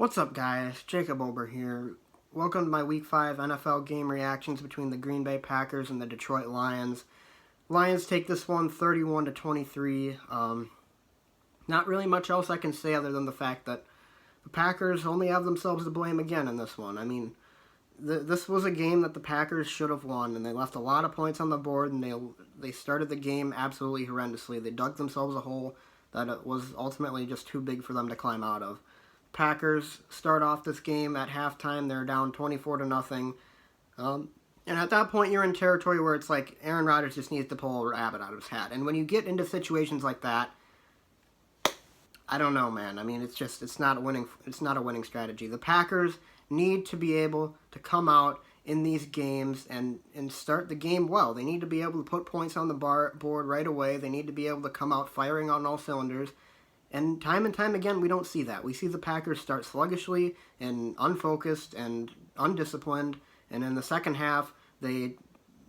What's up, guys? Jacob Ober here. Welcome to my Week 5 NFL game reactions between the Green Bay Packers and the Detroit Lions. Lions take this one 31-23. Not really much else I can say other than the fact that the Packers only have themselves to blame again in this one. I mean, this was a game that the Packers should have won, and they left a lot of points on the board, and they started the game absolutely horrendously. They dug themselves a hole that it was ultimately just too big for them to climb out of. Packers start off this game at halftime. They're down 24-0. And at that point, you're in territory where it's like Aaron Rodgers just needs to pull a rabbit out of his hat. And when you get into situations like that, I don't know, man. I mean, it's not a winning strategy. The Packers need to be able to come out in these games and start the game well. They need to be able to put points on the board right away. They need to be able to come out firing on all cylinders. And time again, we don't see that. We see the Packers start sluggishly and unfocused and undisciplined. And in the second half, they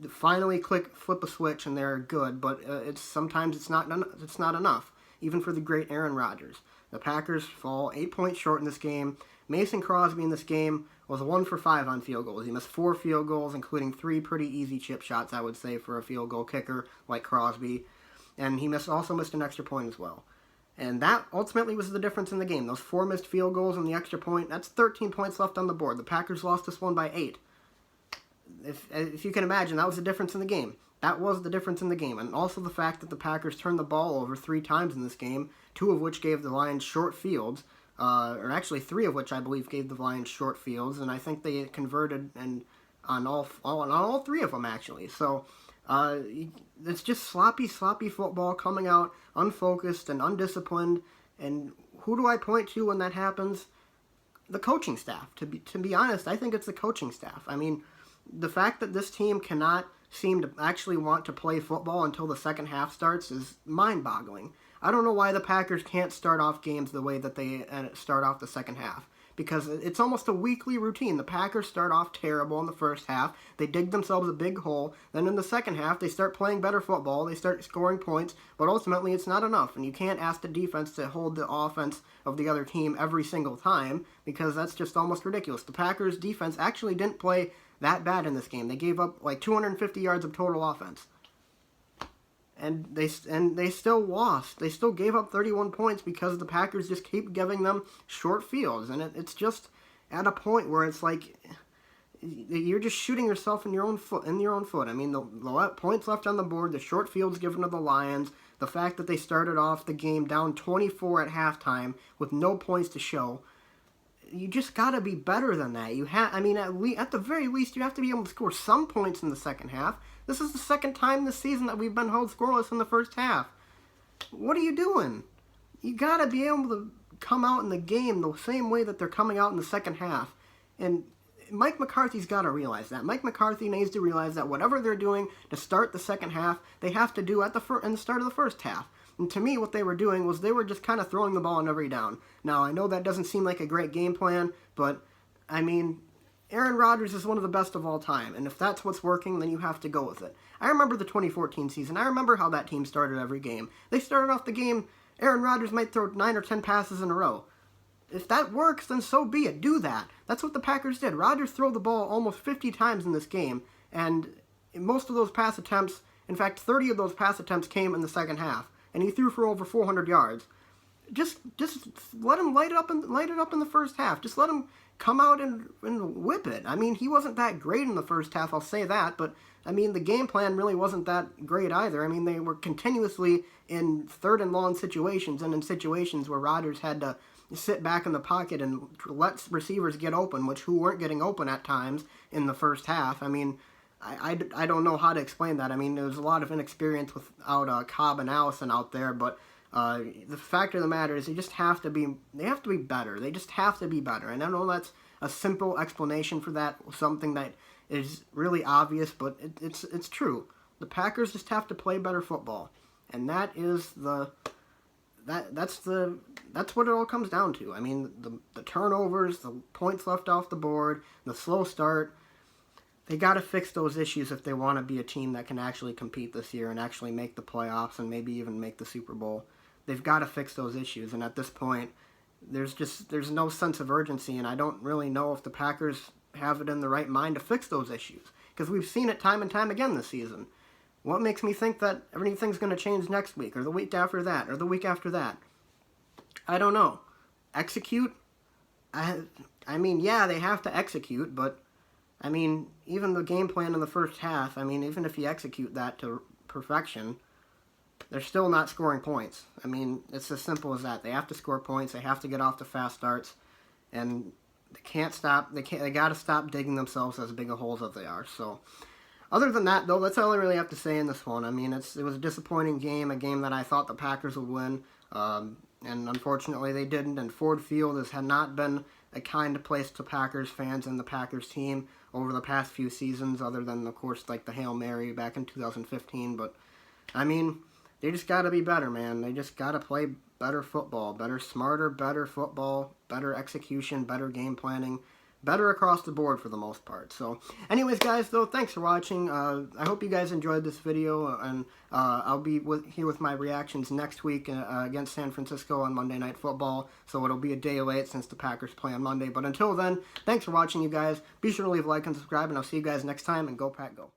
finally flip a switch, and they're good. But sometimes it's not enough, even for the great Aaron Rodgers. The Packers fall 8 points short in this game. Mason Crosby in this game was 1 for 5 on field goals. He missed 4 field goals, including 3 pretty easy chip shots, I would say, for a field goal kicker like Crosby. And he also missed an extra point as well. And that ultimately was the difference in the game. Those 4 missed field goals and the extra point, that's 13 points left on the board. The Packers lost this one by 8. If you can imagine, that was the difference in the game. That was the difference in the game. And also the fact that the Packers turned the ball over 3 times in this game, 2 of which gave the Lions short fields, or actually 3 of which I believe gave the Lions short fields, and I think they converted on all 3 of them, actually. So it's just sloppy football, coming out unfocused and undisciplined. And who do I point to when that happens? The coaching staff. To be honest, I think it's the coaching staff. I mean, the fact that this team cannot seem to actually want to play football until the second half starts is mind-boggling. I don't know why the Packers can't start off games the way that they start off the second half, because it's almost a weekly routine. The Packers start off terrible in the first half. They dig themselves a big hole. Then in the second half, they start playing better football. They start scoring points, but ultimately it's not enough. And you can't ask the defense to hold the offense of the other team every single time, because that's just almost ridiculous. The Packers defense actually didn't play that bad in this game. They gave up like 250 yards of total offense. And they still lost. They still gave up 31 points because the Packers just keep giving them short fields. And it's just at a point where it's like you're just shooting yourself in your own foot. I mean, the points left on the board, the short fields given to the Lions, the fact that they started off the game down 24 at halftime with no points to show. You just got to be better than that. At the very least, you have to be able to score some points in the second half. This is the second time this season that we've been held scoreless in the first half. What are you doing? You got to be able to come out in the game the same way that they're coming out in the second half. And Mike McCarthy's got to realize that. Mike McCarthy needs to realize that whatever they're doing to start the second half, they have to do in the start of the first half. And to me, what they were doing was they were just kind of throwing the ball on every down. Now, I know that doesn't seem like a great game plan, but, I mean, Aaron Rodgers is one of the best of all time, and if that's what's working, then you have to go with it. I remember the 2014 season. I remember how that team started every game. They started off the game, Aaron Rodgers might throw 9 or 10 passes in a row. If that works, then so be it. Do that. That's what the Packers did. Rodgers threw the ball almost 50 times in this game, and most of those pass attempts, in fact, 30 of those pass attempts came in the second half, and he threw for over 400 yards. Just let him light it up in the first half. Just let him come out and whip it. I mean, he wasn't that great in the first half, I'll say that, but I mean, the game plan really wasn't that great either. I mean, they were continuously in third and long situations, and in situations where Rodgers had to sit back in the pocket and let receivers get open, who weren't getting open at times in the first half. I mean, I don't know how to explain that. I mean, there's a lot of inexperience without Cobb and Allison out there, but the fact of the matter is they have to be better. They just have to be better. And I know that's a simple explanation for that, something that is really obvious, but it's true. The Packers just have to play better football. And that's what it all comes down to. I mean, the turnovers, the points left off the board, the slow start. They got to fix those issues if they want to be a team that can actually compete this year and actually make the playoffs and maybe even make the Super Bowl. They've got to fix those issues, and at this point, there's no sense of urgency, and I don't really know if the Packers have it in the right mind to fix those issues, because we've seen it time and time again this season. What makes me think that everything's going to change next week, or the week after that, or the week after that? I don't know. Execute? I mean, yeah, they have to execute, but, I mean, even the game plan in the first half, I mean, even if you execute that to perfection, they're still not scoring points. I mean, it's as simple as that. They have to score points. They have to get off to fast starts, and they can't stop. They got to stop digging themselves as big a holes as they are. So, other than that, though, that's all I really have to say in this one. I mean, it was a disappointing game, a game that I thought the Packers would win, and unfortunately they didn't. And Ford Field has not been a kind place to Packers fans and the Packers team over the past few seasons, other than, of course, like the Hail Mary back in 2015. But, I mean, they just got to be better, man. They just got to play better football, smarter, better football, better execution, better game planning, better across the board for the most part. So, anyways, guys, though, thanks for watching. I hope you guys enjoyed this video, and I'll be here with my reactions next week against San Francisco on Monday Night Football, so it'll be a day late since the Packers play on Monday. But until then, thanks for watching, you guys. Be sure to leave a like and subscribe, and I'll see you guys next time, and go Pack Go.